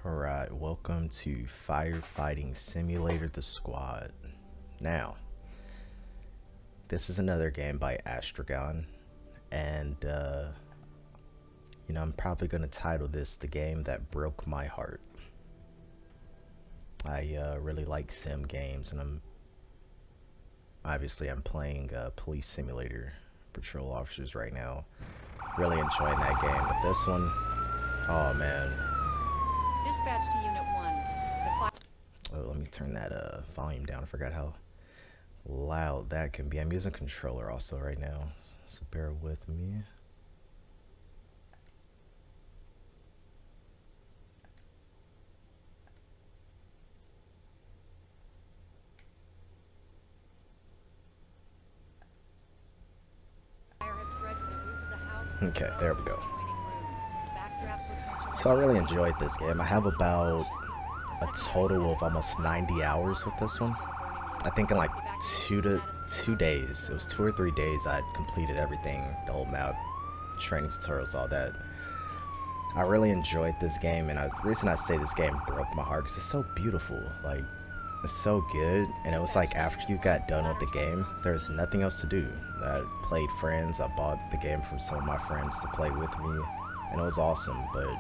Alright, welcome to Firefighting Simulator the Squad. Now, this is another game by Astragon, and I'm probably going to title this The Game That Broke My Heart. I really like sim games, and I'm playing Police Simulator Patrol Officers right now. Really enjoying that game, but this one, oh man. Dispatch to Unit 1. Oh, let me turn that volume down. I forgot how loud that can be. I'm using a controller also right now, so bear with me. Fire has spread to the roof of the house. Okay, there we go. Backdraft So I really enjoyed this game. I have about a total of almost 90 hours with this one. I think in like 2 days, it was 2 or 3 days, I'd completed everything, the whole map, training tutorials, all that. I really enjoyed this game, and the reason I say this game broke my heart because it's so beautiful. Like, it's so good, and it was like after you got done with the game, there's nothing else to do. I played friends, I bought the game from some of my friends to play with me, and it was awesome. But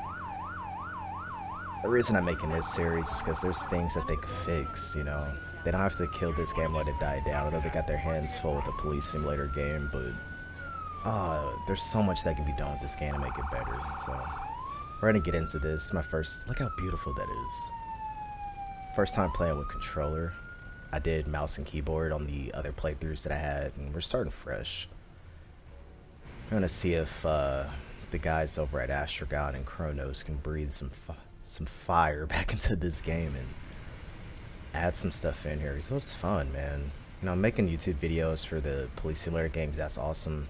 the reason I'm making this series is because there's things that they could fix, you know. They don't have to kill this game, let it die down. I know they got their hands full with the police simulator game, but there's so much that can be done with this game to make it better. So we're gonna get into this. My first, look how beautiful that is. First time playing with controller. I did mouse and keyboard on the other playthroughs that I had, and we're starting fresh. I'm gonna see if the guys over at Astragon and Chronos can breathe some fire back into this game and add some stuff in here. So it was fun, man. You know, I'm making YouTube videos for the police simulator games. That's awesome.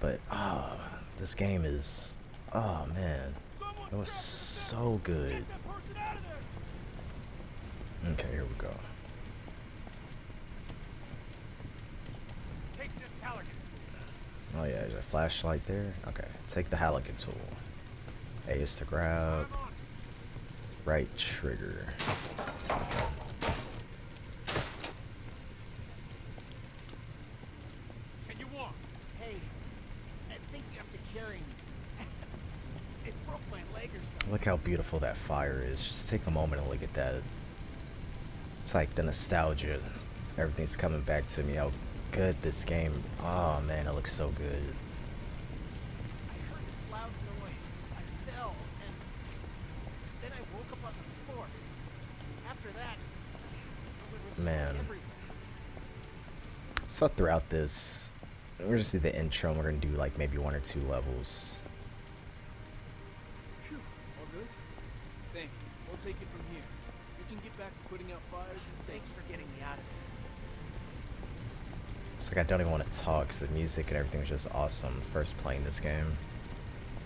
But this game is, oh man, it was so good. Okay, here we go. Oh yeah, there's a flashlight there. Okay, take the Halligan tool. A is to grab. Right trigger. Can you walk? Hey, I think you have to carry me. It broke my leg or something. Look how beautiful that fire is. Just take a moment and look at that. It's like the nostalgia. Everything's coming back to me. How good this game. Oh man, it looks so good. I heard this loud noise. I fell, and then I woke up on the floor. After that, there was Man. everywhere. So throughout this, we're just do the intro, and we're gonna do like maybe 1 or 2 levels. Phew, all good? Thanks. We'll take it from here. We can get back to putting out fires and thanks for getting me out of there. It's like I don't even want to talk because the music and everything was just awesome. First playing this game.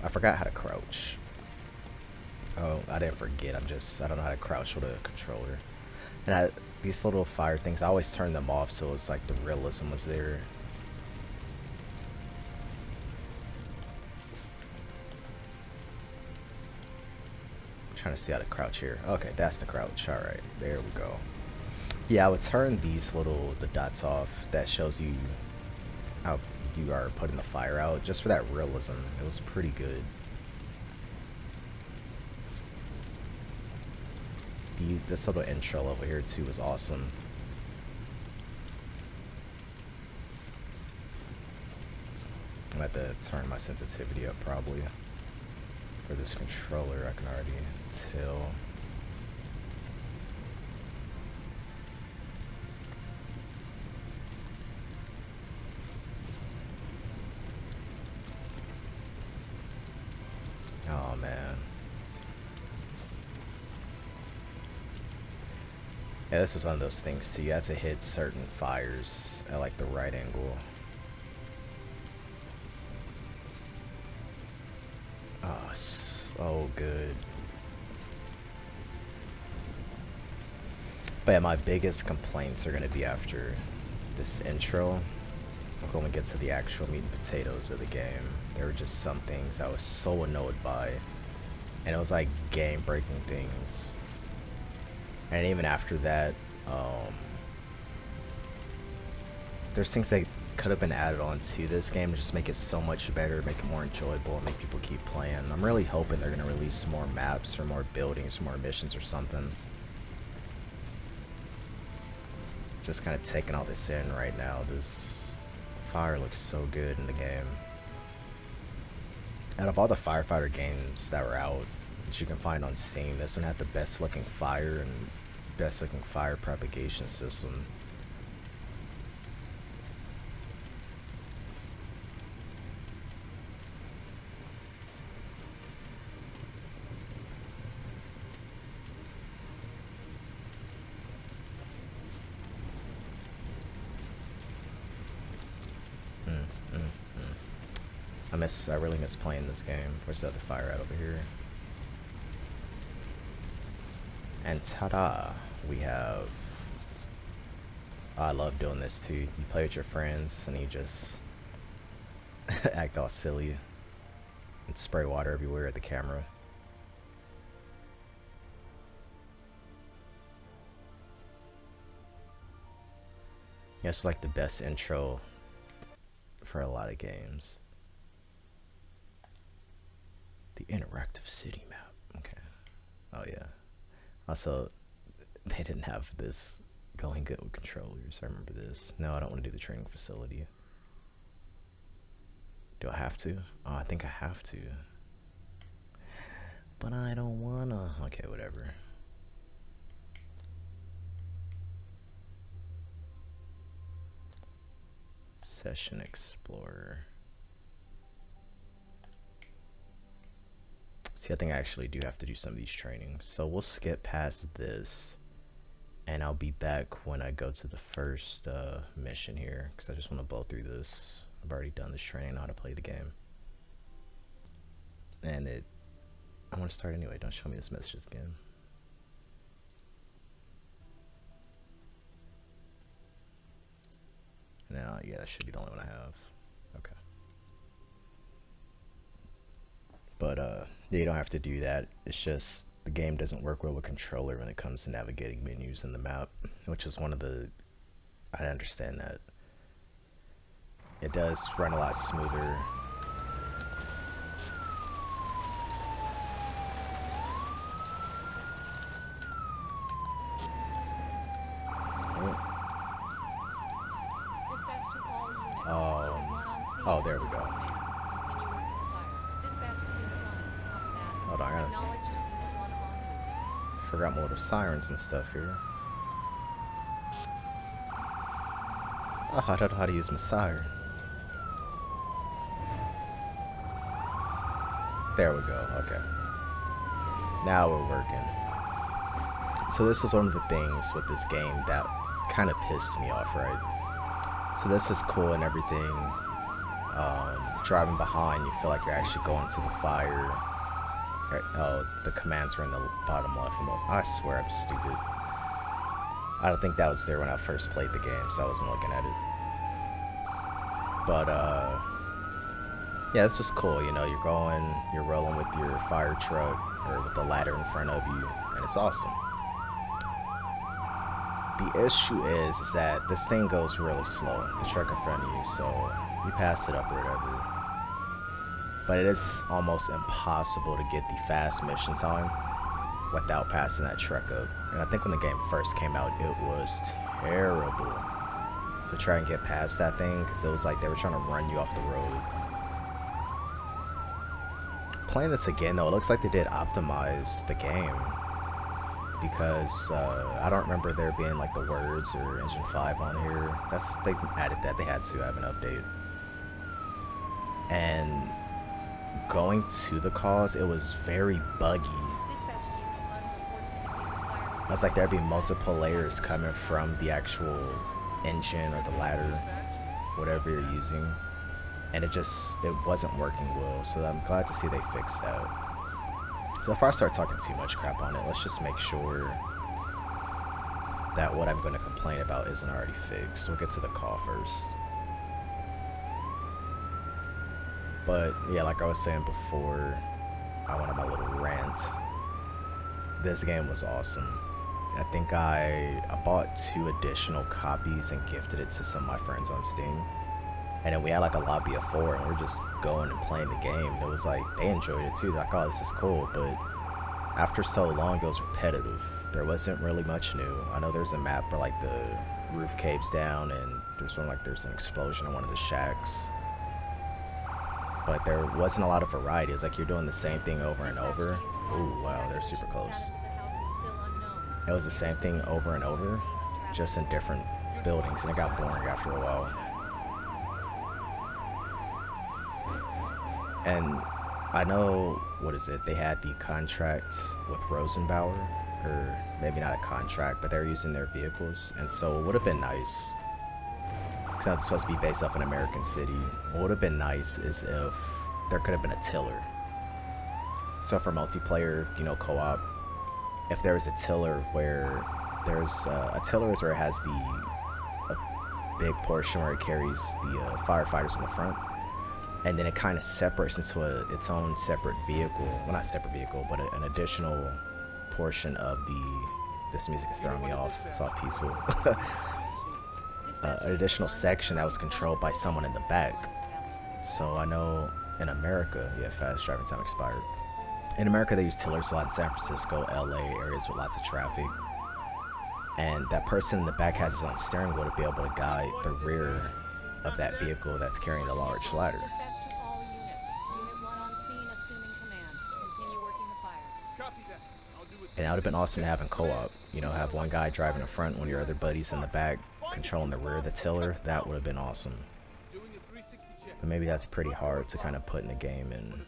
I forgot how to crouch. Oh, I didn't forget. I don't know how to crouch with a controller. And these little fire things, I always turn them off so it's like the realism was there. I'm trying to see how to crouch here. Okay, that's the crouch. Alright, there we go. Yeah, I would turn the dots off. That shows you how you are putting the fire out, just for that realism. It was pretty good. This little intro over here too was awesome. I'm gonna have to turn my sensitivity up probably. For this controller, I can already tell. Oh man. Yeah, this was one of those things too. You had to hit certain fires at like the right angle. Oh, so good. But yeah, my biggest complaints are gonna be after this intro. When we get to the actual meat and potatoes of the game, there were just some things I was so annoyed by. and it was like game-breaking things. And even after that, there's things that could have been added on to this game to just make it so much better, make it more enjoyable, and make people keep playing. I'm really hoping they're gonna release more maps or more buildings or more missions or something. Just kind of taking all this in right now. This fire looks so good in the game. Out of all the firefighter games that were out that you can find on Steam, this one had the best looking fire and best looking fire propagation system. I really miss playing this game. Where's the other fire at over here? And ta-da! We have... Oh, I love doing this too. You play with your friends and you just act all silly and spray water everywhere at the camera. Yeah, it's like the best intro for a lot of games. The interactive city map. Okay. Oh yeah. Also, they didn't have this going good with controllers. I remember this. No, I don't want to do the training facility. Do I have to? Oh, I think I have to. But I don't wanna. Okay, whatever. Session Explorer. See, I think I actually do have to do some of these trainings. So we'll skip past this. And I'll be back when I go to the first mission here. Because I just want to blow through this. I've already done this training. I know how to play the game. And I want to start anyway. Don't show me this message again. No, yeah, that should be the only one I have. Okay. But yeah, you don't have to do that. It's just the game doesn't work well with controller when it comes to navigating menus in the map, which is one of the... I understand that. It does run a lot smoother. Dispatch to all units. Oh. Unit 1 on scene. Oh, there we go. Continue working the fire. Dispatch to Unit 1. Copy that. Hold on, I Acknowledged. Unit 1 on route. forgot more of sirens and stuff here. Oh, I don't know how to use my siren. There we go, okay. Now we're working. So this was one of the things with this game that kind of pissed me off, right? So this is cool and everything. Driving behind, you feel like you're actually going to the fire. Oh, the commands are in the bottom left. I swear I'm stupid. I don't think that was there when I first played the game, so I wasn't looking at it. But, yeah, it's just cool, you know, you're rolling with your fire truck, or with the ladder in front of you, and it's awesome. The issue is that this thing goes really slow, the truck in front of you, so you pass it up or whatever. But it is almost impossible to get the fast mission time without passing that truck up. And I think when the game first came out, it was terrible to try and get past that thing, because it was like they were trying to run you off the road. Playing this again though, it looks like they did optimize the game, because I don't remember there being like the words or Engine 5 on here. They added that, they had to have an update. And going to the cause, it was very buggy. Dispatch to Unit 1 reports indicating the fire is... I was like, there'd be multiple layers coming from the actual engine or the ladder, whatever you're using, and it wasn't working well, so I'm glad to see they fixed that. So before I start talking too much crap on it, let's just make sure that what I'm going to complain about isn't already fixed. We'll get to the call first. But yeah, like I was saying before, I went on my little rant. This game was awesome. I think I bought 2 additional copies and gifted it to some of my friends on Steam. And then we had like a lobby of 4 and we were just going and playing the game. It was like, they enjoyed it too. They're like, oh, this is cool. But after so long, it was repetitive. There wasn't really much new. I know there's a map where like the roof caves down and there's one like there's an explosion in one of the shacks. But there wasn't a lot of variety. It's like you're doing the same thing over and over. Ooh, wow, they're super close. It was the same thing over and over, just in different buildings, and it got boring after a while. And I know, what is it, they had the contract with Rosenbauer, or maybe not a contract, but they're using their vehicles, and so it would have been nice, because it's supposed to be based off an American city. What would have been nice is if there could have been a tiller. So for multiplayer, you know, co-op, if there was a tiller where there's a tiller is where it has a big portion where it carries the firefighters in the front, and then it kind of separates into its own separate vehicle. Well, not separate vehicle, but an additional portion of this music is throwing me off. It's all peaceful. An additional section that was controlled by someone in the back. So I know in America, yeah, fast driving time expired. In America, they use tillers a lot in San Francisco, LA, areas with lots of traffic. And that person in the back has his own steering wheel to be able to guide the rear of that vehicle that's carrying the large ladder. Dispatch to all units. Unit 1 on scene, assuming command. Continue working the fire. Copy that. I'll do it. And that would have been awesome to have in co-op. You know, have one guy driving the front, one of your other buddies in the back, controlling the rear of the tiller. That would have been awesome. Doing a 360 check. But maybe that's pretty hard to kind of put in the game and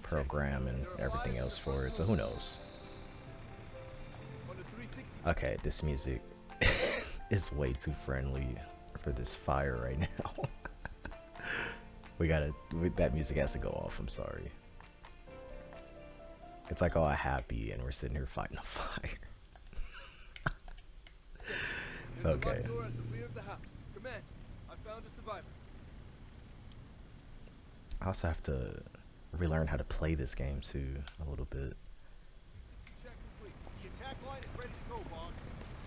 program and everything else for it, so who knows. Okay, this music is way too friendly for this fire right now. That music has to go off, I'm sorry. It's like all happy and we're sitting here fighting a fire. Okay. I also have to relearn how to play this game too, a little bit.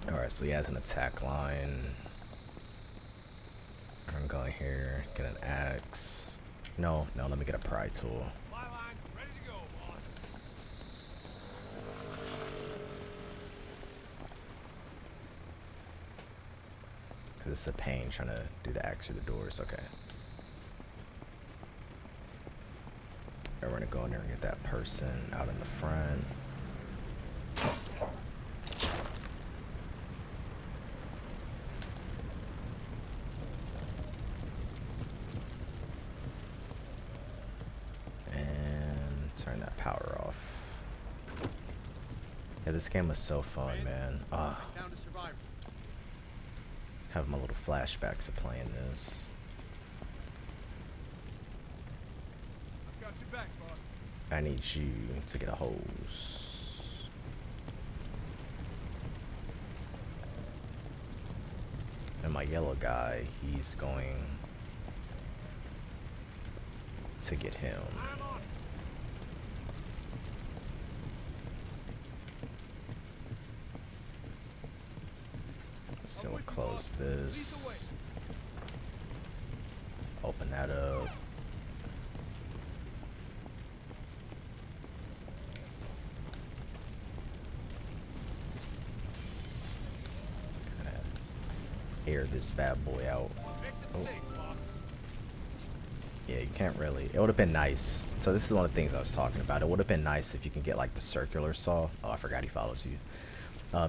Alright, so he has an attack line. I'm gonna go in here, get an axe. No, let me get a pry tool. Cause it's a pain trying to do the axe through the doors, okay. We're gonna go in there and get that person out in the front. And turn that power off. Yeah, this game was so fun, man. Have my little flashbacks of playing this. I need you to get a hose. And my yellow guy, he's going to get him. So we'll close this. Open that up. Air this bad boy out. Oh. Yeah, you can't really. It would have been nice. So this is one of the things I was talking about. It would have been nice if you can get like the circular saw. Oh, I forgot he follows you.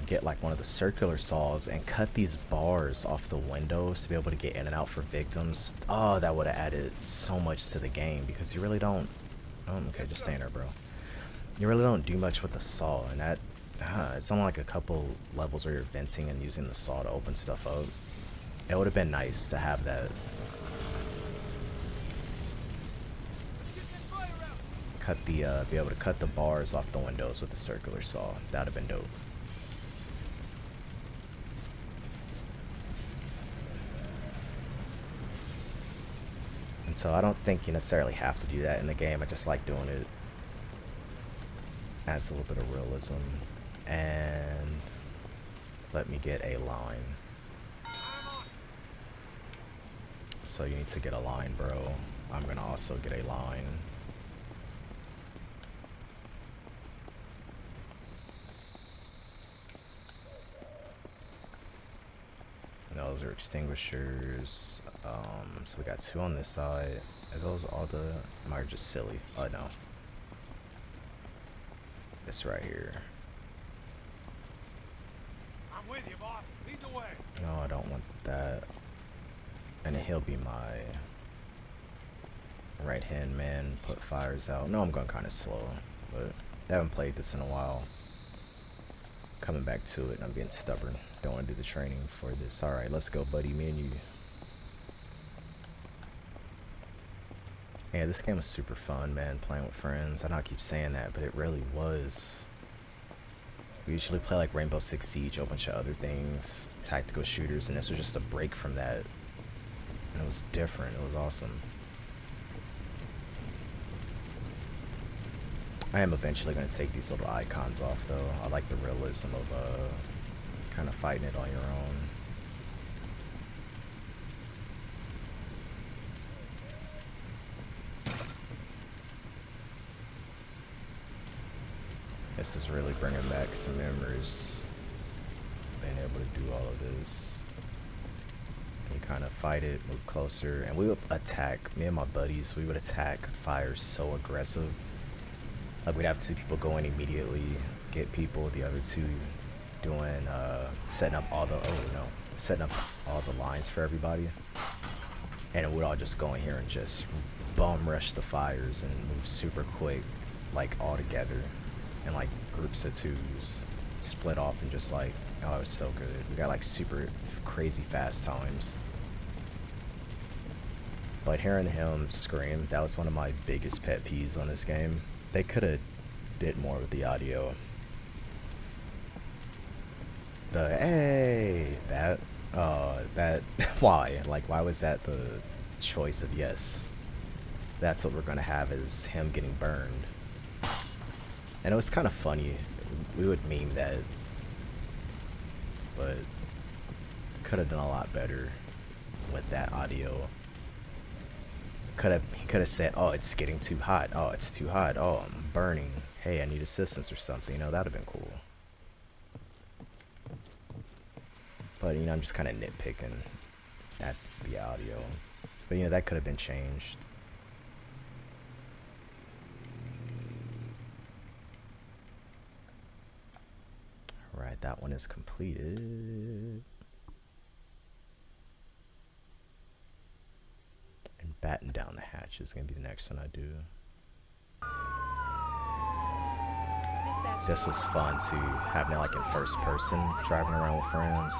Get like one of the circular saws and cut these bars off the windows to be able to get in and out for victims. Oh, that would have added so much to the game because you really don't. Oh, okay, just staying there, bro. You really don't do much with the saw, and that it's only like a couple levels where you're venting and using the saw to open stuff up. It would have been nice to have that. Be able to cut the bars off the windows with the circular saw. That would have been dope. And so I don't think you necessarily have to do that in the game. I just like doing it. Adds a little bit of realism. And let me get a line. So you need to get a line, bro. I'm gonna also get a line. And those are extinguishers. So we got 2 on this side. Are those all the... Am I just silly? Oh no. This right here. I'm with you, boss. Lead the way. No, I don't want that. And then he'll be my right hand man. Put fires out. No, I'm going kind of slow, but I haven't played this in a while. Coming back to it, and I'm being stubborn. Don't want to do the training for this. All right, let's go, buddy. Me and you. Yeah, this game was super fun, man. Playing with friends. I know I keep saying that, but it really was. We usually play like Rainbow Six Siege, a bunch of other things, tactical shooters, and this was just a break from that. And it was different. It was awesome. I am eventually going to take these little icons off, though. I like the realism of kind of fighting it on your own. This is really bringing back some memories. Being able to do all of this. You kind of fight it, move closer, and we would attack. Me and my buddies, we would attack fire so aggressive. Like we'd have 2 people going immediately, get people, the other 2 doing, setting up all the, setting up all the lines for everybody. And we'd all just go in here and just bum rush the fires and move super quick, like all together. In like groups of 2s, split off and just like, oh, it was so good. We got like super crazy fast times. But hearing him scream, that was one of my biggest pet peeves on this game. They could have did more with the audio. The hey, that why? Like, why was that the choice of yes? That's what we're gonna have, is him getting burned. And it was kind of funny. We would meme that, but could have done a lot better with that audio. He could have said, "Oh, it's getting too hot. Oh, it's too hot. Oh, I'm burning. Hey, I need assistance or something." You know, that'd have been cool. But you know, I'm just kind of nitpicking at the audio. But you know, that could have been changed. Right, that one is completed. And batten down the hatch is gonna be the next one I do. This was fun too, having it like in first person, driving around with friends.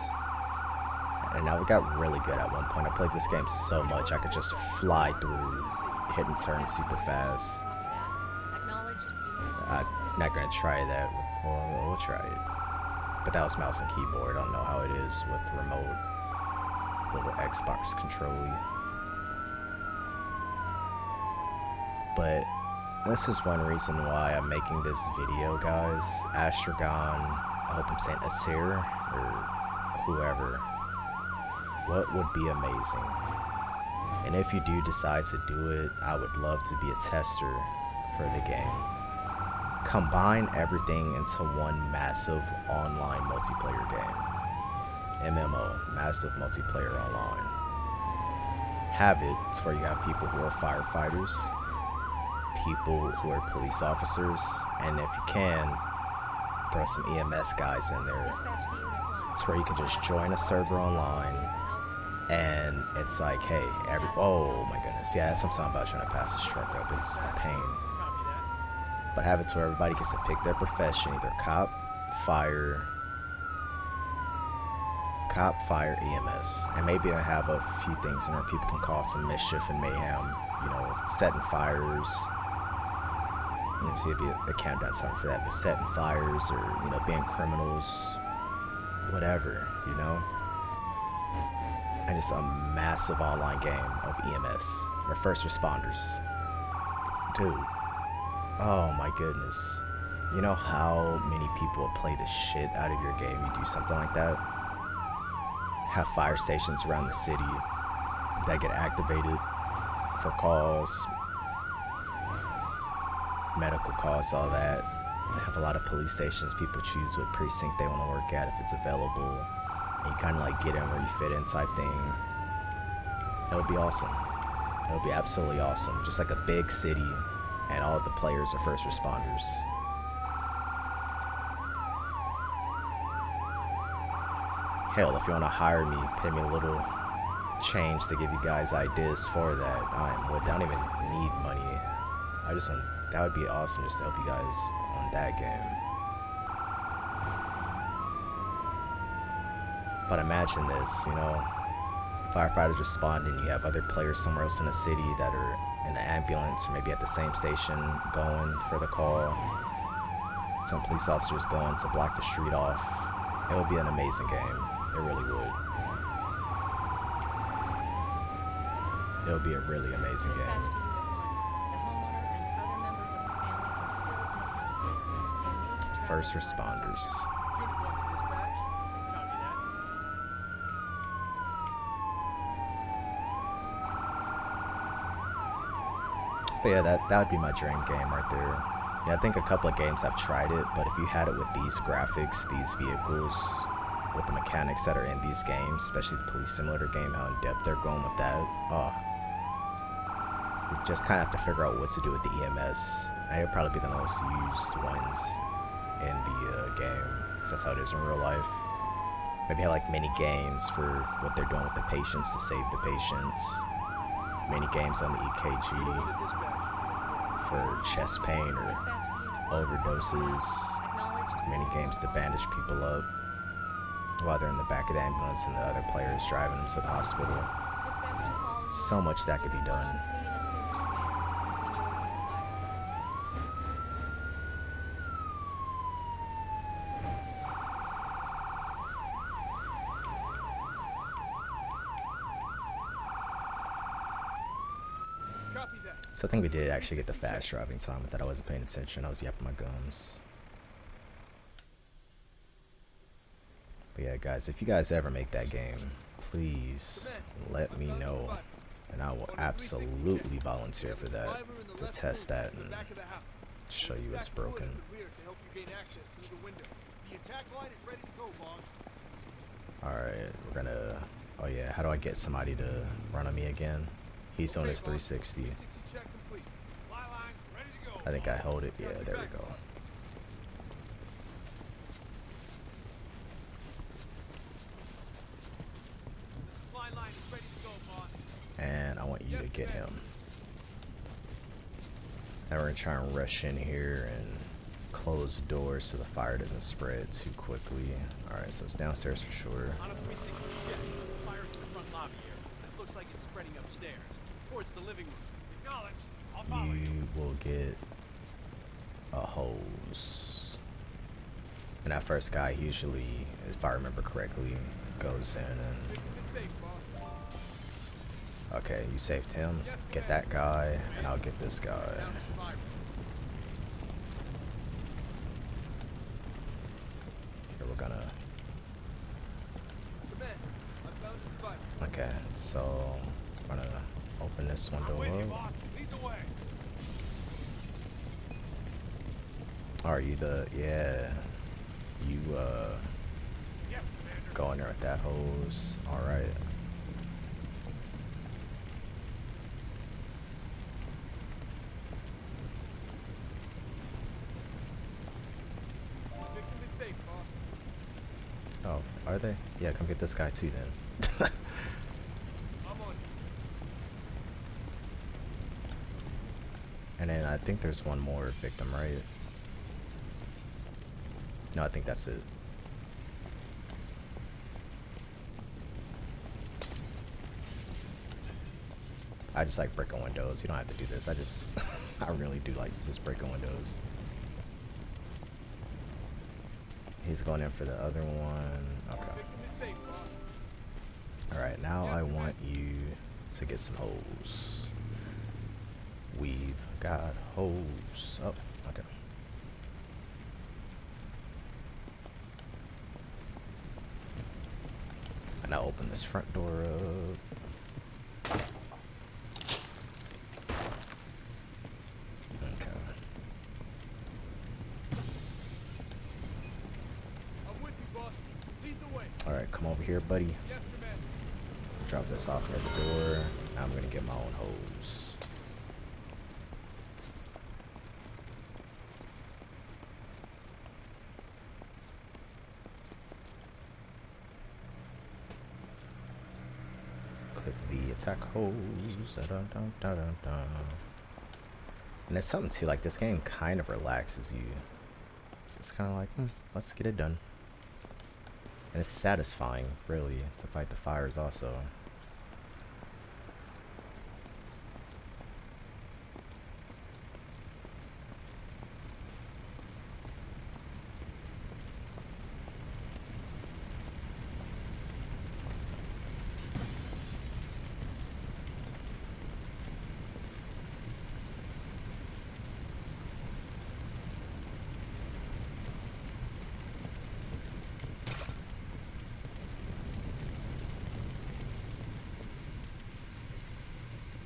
And now we got really good at one point. I played this game so much I could just fly through, hit and turn super fast. I'm not gonna try that. Well, we'll try it. But that was mouse and keyboard. I don't know how it is with the remote. Little Xbox controller. But this is one reason why I'm making this video, guys. Astragon, I hope I'm saying Asir, or whoever. What would be amazing? And if you do decide to do it, I would love to be a tester for the game. Combine everything into one massive online multiplayer game. MMO, massive multiplayer online. Have it to where you have people who are firefighters, people who are police officers, and if you can, throw some EMS guys in there. To where you can just join a server online, and it's like, hey, oh my goodness, yeah, that's what I'm talking about, trying to pass this truck up. It's a pain. But have it to where everybody gets to pick their profession, either cop, fire, EMS. And maybe I have a few things in there people can cause some mischief and mayhem, you know, setting fires. Let me see if the countdown something for that, but setting fires or, you know, being criminals, whatever, you know. And just a massive online game of EMS, or first responders. Dude. Oh my goodness. You know how many people would play the shit out of your game? You do something like that. Have fire stations around the city that get activated for calls, medical calls, all that. They have a lot of police stations. People choose what precinct they want to work at if it's available. And you kind of like get in where you fit in type thing. It would be awesome. It would be absolutely awesome. Just like a big city and all the players are first responders. Hell, if you want to hire me, pay me a little change to give you guys ideas for that. I don't even need money. I just want, that would be awesome just to help you guys on that game. But imagine this, you know, firefighters respond and you have other players somewhere else in the city that are in an ambulance or maybe at the same station going for the call. Some police officers going to block the street off. It would be an amazing game. It really would. It would be a really amazing game. Dispatch to Unit 1. The homeowner and other members of his family are still unaccounted for. They may be trapped First inside the responders. structure. Unit 1 to dispatch. Copy that. But yeah, that would be my dream game right there. Yeah, I think a couple of games I've tried it, but if you had it with these graphics, these vehicles, with the mechanics that are in these games, especially the police simulator game, how in depth they're going with that, you just kind of have to figure out what to do with the EMS. And it'll probably be the most used ones in the game, because that's how it is in real life. Maybe have like mini games for what they're doing with the patients to save the patients. Mini games on the EKG for chest pain or Dispatch to Unit 1. overdoses. Acknowledged. Mini games to bandage people up while they're in the back of the ambulance and the other players driving them to the hospital. Dispatch to all units. So much that could be Unit 1 done. on scene, assuming command. Continue working the fire. Copy that. So I think we did actually get the fast driving time with that. I wasn't paying attention. I was yapping my gums. But yeah, guys, if you guys ever make that game, please let me know. And I will absolutely volunteer for that, to test that and show you it's broken. Alright, we're gonna... Oh yeah, how do I get somebody to run on me again? He's on his 360. I think I hold it. Yeah, there we go. And I want you to get him. Now we're gonna try and rush in here and close the doors so the fire doesn't spread too quickly. Alright, so it's downstairs for sure. On a 360 check. The fire's in the front lobby here. It looks like it's spreading upstairs, towards the living room. Acknowledge. I'll follow you. You will get a hose. And that first guy usually, if I remember correctly, goes in and... It's safe, boss. Okay, you saved him. Get that guy, and I'll get this guy. Down to survivor. Here we're gonna... Command, I found a survivor. Okay, so I'm gonna open this window With you, up. boss. Lead the way. Are you the... Yeah. You, Yes, Commander. go in there with that hose. Alright. The victim is safe, boss. Oh, are they? Yeah, come get this guy too then. I'm on you. And then I think there's one more victim, right? No, I think that's it. I just like breaking windows. You don't have to do this. I really do like just breaking windows. He's going in for the other one. Okay. Victim is safe, boss. Alright, now I want you to get some hose. We've got hose. Oh, okay. Now open this front door up. Okay. I'm with you, boss. Lead the way. Alright, come over here, buddy. Yes, Commander. Drop this off near the door. I'm gonna get my own hose. Click the attack hose. Da-dun-dun-dun-dun-dun. And it's something too, like this game kind of relaxes you. So it's kind of like, let's get it done. And it's satisfying, really, to fight the fires also.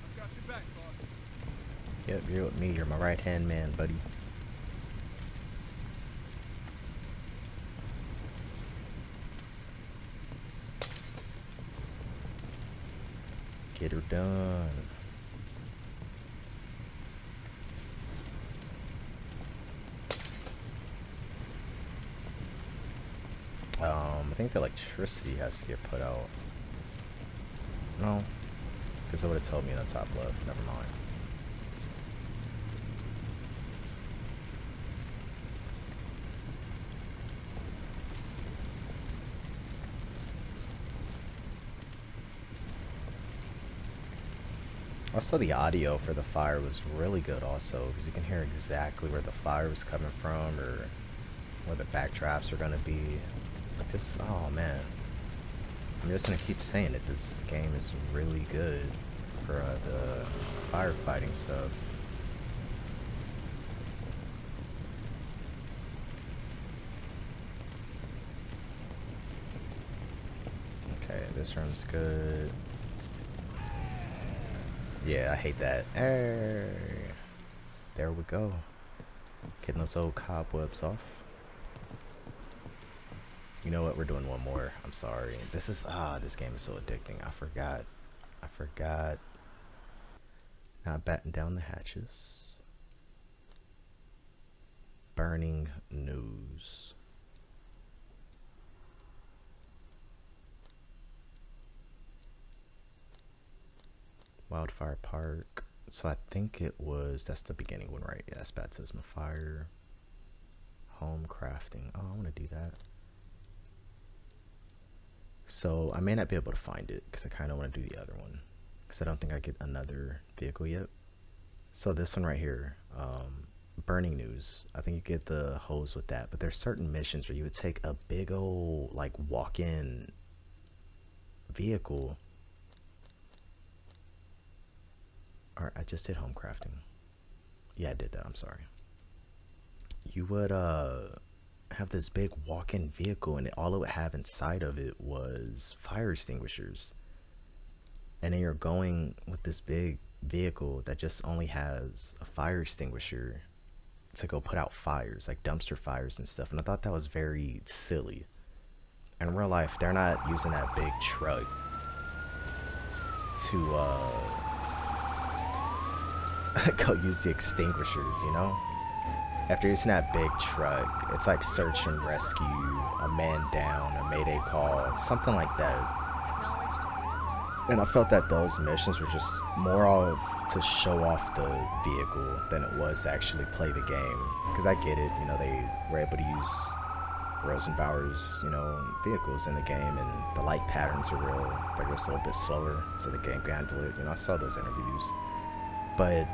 I've got your back, boss. Yep, you're with me. You're my right-hand man, buddy. Get her done. I think the electricity has to get put out. No, because it would have told me in the top left. Never mind. Also, the audio for the fire was really good also, because you can hear exactly where the fire was coming from or where the backdrafts are going to be. Like this, oh man. I'm just going to keep saying it, this game is really good for the firefighting stuff. Okay, this room's good. Yeah, I hate that. There we go. Getting those old cobwebs off. You know what? We're doing one more. I'm sorry. This game is so addicting. I forgot. Not batting down the hatches. Burning news. Wildfire Park. So I think that's the beginning one, right? Yeah, that's Baptism of Fire. Home crafting. Oh, I want to do that. So I may not be able to find it because I kind of want to do the other one because I don't think I get another vehicle yet. So this one right here, burning news. I think you get the hose with that, but there's certain missions where you would take a big old like walk-in vehicle. Alright, I just did home crafting. Yeah, I did that. I'm sorry. You would have this big walk-in vehicle, and all it would have inside of it was fire extinguishers. And then you're going with this big vehicle that just only has a fire extinguisher to go put out fires, like dumpster fires and stuff. And I thought that was very silly. In real life, they're not using that big truck to go use the extinguishers, you know? After using that big truck, it's like search and rescue, a man down, a mayday call, something like that. Acknowledged. And I felt that those missions were just more of to show off the vehicle than it was to actually play the game. Because I get it, you know, they were able to use Rosenbauer's, you know, vehicles in the game, and the light patterns are real. They're just a little bit slower, so the game can handle it. You know, I saw those interviews. But,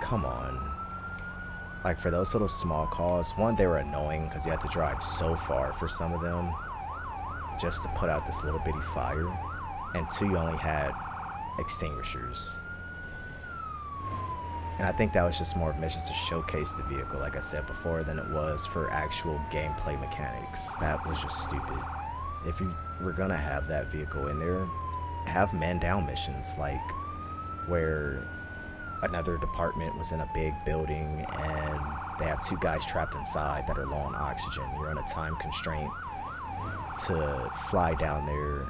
come on. Like, for those little small calls, one, they were annoying because you had to drive so far for some of them just to put out this little bitty fire. And two, you only had extinguishers. And I think that was just more of missions to showcase the vehicle, like I said before, than it was for actual gameplay mechanics. That was just stupid. if you were gonna have that vehicle in there, have man down missions, like where another department was in a big building and they have two guys trapped inside that are low on oxygen. You're on a time constraint to fly down there,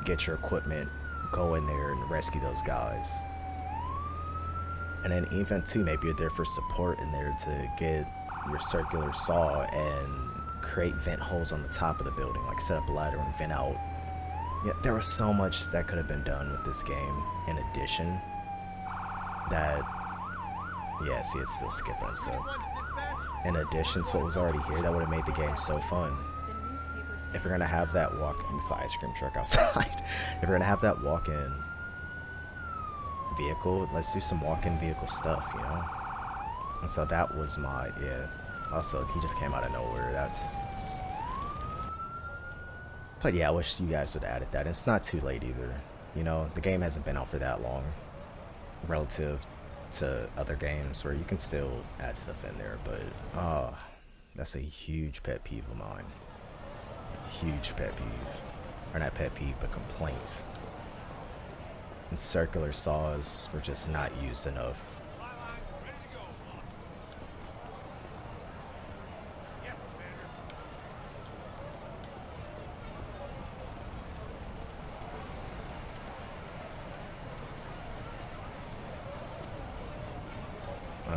get your equipment, go in there and rescue those guys. And then even too, maybe you're there for support in there to get your circular saw and create vent holes on the top of the building, like set up a ladder and vent out. Yeah, there was so much that could have been done with this game in addition that, yeah, see, it's still skipping and stuff. In addition to what was already here, that would have made the game so fun. The newspaper If you're gonna have that walk-in ice cream truck outside, if you're gonna have that walk-in vehicle, let's do some walk-in vehicle stuff, you know? And so that was my, yeah. Also, he just came out of nowhere. But yeah, I wish you guys would have added that. It's not too late either. You know, the game hasn't been out for that long relative to other games where you can still add stuff in there. But that's a huge pet peeve of mine. Huge pet peeve, or not pet peeve, but complaints. And circular saws were just not used enough.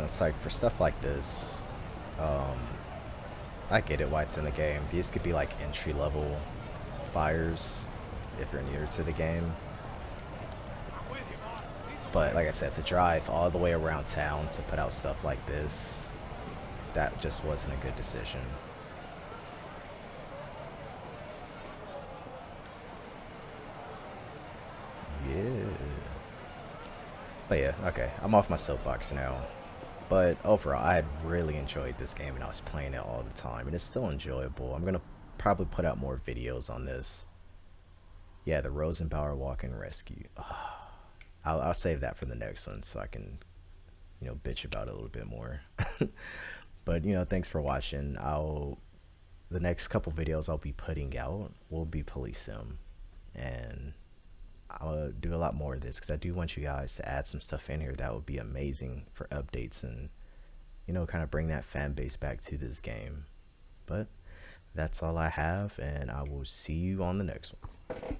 It's like for stuff like this, I get it why it's in the game. These could be like entry level fires if you're newer to the game. But like I said, to drive all the way around town to put out stuff like this, that just wasn't a good decision. Yeah. But yeah, okay, I'm off my soapbox now. But overall, I really enjoyed this game and I was playing it all the time and it's still enjoyable. I'm gonna probably put out more videos on this. Yeah, the Rosenbauer Walk-in Rescue. I'll save that for the next one so I can, you know, bitch about it a little bit more. But, you know, thanks for watching. The next couple videos I'll be putting out will be Police Sim. And I'll do a lot more of this because I do want you guys to add some stuff in here that would be amazing for updates and, you know, kind of bring that fan base back to this game. But that's all I have, and I will see you on the next one.